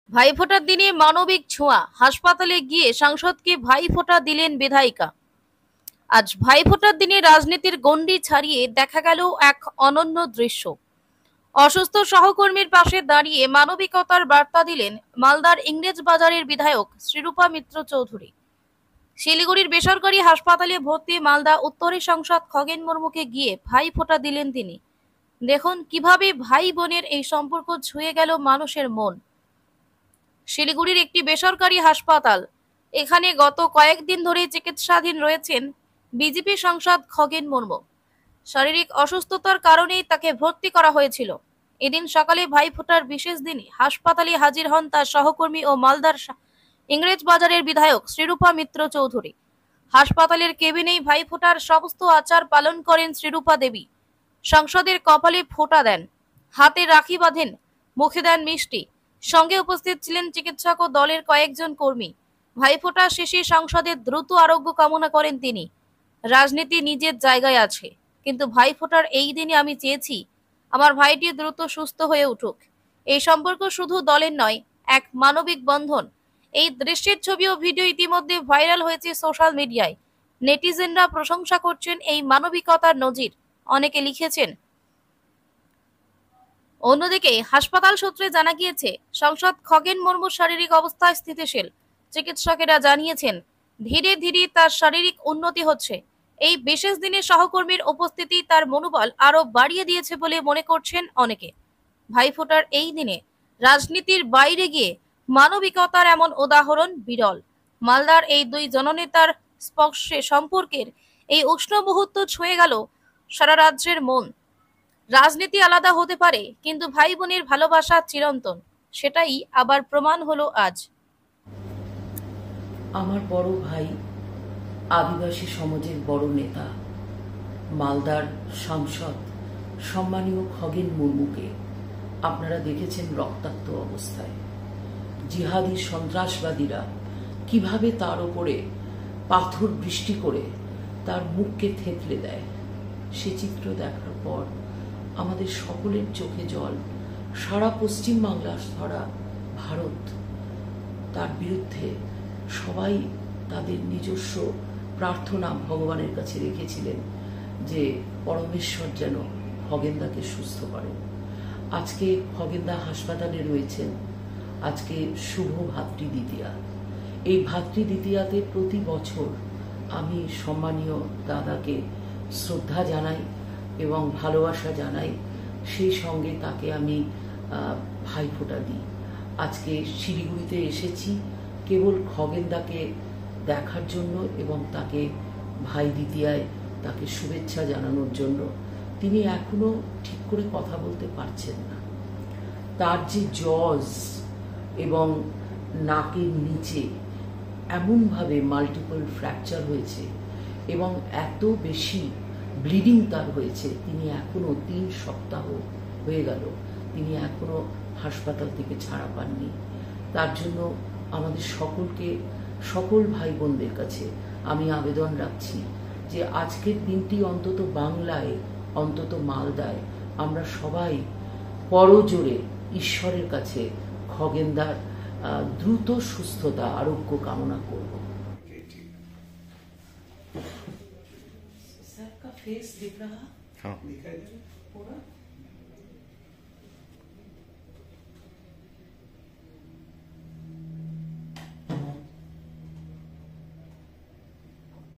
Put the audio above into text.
ভাইফোঁটার দিনে মানবিক ছোঁয়া, হাসপাতালে গিয়ে সাংসদকে ভাইফোঁটা দিলেন বিধায়িকা। আজ ভাইফোঁটার দিনে রাজনীতির গণ্ডি ছাড়িয়ে দেখা গেল এক অনন্য দৃশ্য। অসুস্থ সহকর্মীর পাশে দাঁড়িয়ে মানবিকতার বার্তা দিলেন মালদার ইংরেজবাজারের বিধায়ক শ্রীরূপা মিত্র চৌধুরী। শিলিগুড়ির বেসরকারি হাসপাতালে ভর্তি মালদা উত্তরের সাংসদ খগেন মুর্মুকে গিয়ে ভাইফোঁটা দিলেন তিনি। দেখুন কিভাবে ভাই বোনের এই সম্পর্ক ছুঁয়ে গেল মানুষের মন। শিলিগুড়ির একটি বেসরকারি হাসপাতাল, এখানে গত কয়েকদিন ধরে চিকিৎসাধীন রয়েছেন বিজেপি সাংসদ খগেন মুর্মু। শারীরিক অসুস্থতার কারণেই তাকে ভর্তি করা হয়েছিল। এদিন সকালে ভাইফোঁটার বিশেষ দিনে হাসপাতালে হাজির হন তার সহকর্মী ও মালদার ইংরেজবাজারের বিধায়ক শ্রীরূপা মিত্র চৌধুরী। হাসপাতালের কেবিনেই ভাইফোঁটার সমস্ত আচার পালন করেন শ্রীরূপা দেবী। সাংসদের কপালে ফোঁটা দেন, হাতে রাখি বাঁধেন, মুখে দেন মিষ্টি। সঙ্গে উপস্থিত ছিলেন চিকিৎসক ও দলের কয়েকজন কর্মী। ভাইফোঁটা শেষে সাংসদের দ্রুত আরোগ্য কামনা করেন তিনি। রাজনীতি নিজের জায়গায় আছে, কিন্তু ভাইফোঁটার এই দিনে আমি চেয়েছি আমার ভাইটি দ্রুত সুস্থ হয়ে উঠুক। এই সম্পর্ক শুধু দলের নয়, এক মানবিক বন্ধন। এই দৃশ্যের ছবি ও ভিডিও ইতিমধ্যে ভাইরাল হয়েছে সোশ্যাল মিডিয়ায়। নেটিজেনরা প্রশংসা করছেন এই মানবিকতার নজির। অনেকে লিখেছেন। অন্যদিকে হাসপাতাল সূত্রে জানা গিয়েছে সাংসদ খগেন মুর্মুর শারীরিক অবস্থা স্থিতিশীল। চিকিৎসকেরা জানিয়েছেন ধীরে ধীরে তার শারীরিক উন্নতি হচ্ছে। এই বিশেষ দিনে সহকর্মীর উপস্থিতি তার মনোবল আরো বাড়িয়ে দিয়েছে বলে মনে করছেন অনেকে। ভাইফোঁটার এই দিনে রাজনীতির বাইরে গিয়ে মানবিকতার এমন উদাহরণ বিরল। মালদার এই দুই জননেতার স্পর্শে সম্পর্কের এই উষ্ণ মুহূর্ত ছুঁয়ে গেল সারা রাজ্যের মন। রাজনীতি আলাদা হতে পারে, কিন্তু ভাই বোনের ভালোবাসা চিরন্তন। সেটাই আবার প্রমাণ হলো আজ। আমার বড় ভাই, আদিবাসী সমাজের বড় নেতা, মালদার সাংসদ সম্মানীয় খগেন মুর্মুকে আপনারা দেখেছেন রক্তাক্ত অবস্থায়। জিহাদি সন্ত্রাসবাদীরা কিভাবে তার উপরে পাথর বৃষ্টি করে তার মুখকে থেতলে দেয়, সে চিত্র দেখার পর আমাদের সকলের চোখে জল। সারা পশ্চিমবাংলা, সারা ভারত তার বিরুদ্ধে সবাই তাদের নিজস্ব প্রার্থনা ভগবানের কাছে রেখেছিলেন যে পরমেশ্বর যেন খগেনদাকে সুস্থ করেন। আজকে খগেনদা হাসপাতালে রয়েছেন। আজকে শুভ ভাতৃদ্বিতীয়া। এই ভাতৃদ্বিতীয়াতে প্রতি বছর আমি সম্মানীয় দাদাকে শ্রদ্ধা জানাই এবং ভালোবাসা জানাই। সেই সঙ্গে তাকে আমি ভাইফোঁটা দিই। আজকে শিলিগুড়িতে এসেছি কেবল খগেনদাকে দেখার জন্য এবং তাকে ভাই দ্বিতীয়ায় তাকে শুভেচ্ছা জানানোর জন্য। তিনি এখনো ঠিক করে কথা বলতে পারছেন না। তার যে জজ এবং নাকের নিচে এমনভাবে মাল্টিপল ফ্র্যাকচার হয়েছে এবং এত বেশি ব্লিডিং তার হয়েছে, তিনি এখনো 3 সপ্তাহ হয়ে গেল, তিনি এখনো হাসপাতাল থেকে ছাড়া পাননি। তার জন্য আমাদের সকলকে, সকল ভাই বোনদের কাছে আমি আবেদন রাখছি যে আজকের দিনটি অন্তত বাংলায়, অন্তত মালদায় আমরা সবাই করজোড়ে ঈশ্বরের কাছে খগেনদার দ্রুত সুস্থতা, আরোগ্য কামনা করব। सर का फेस दिख रहा? हाँ।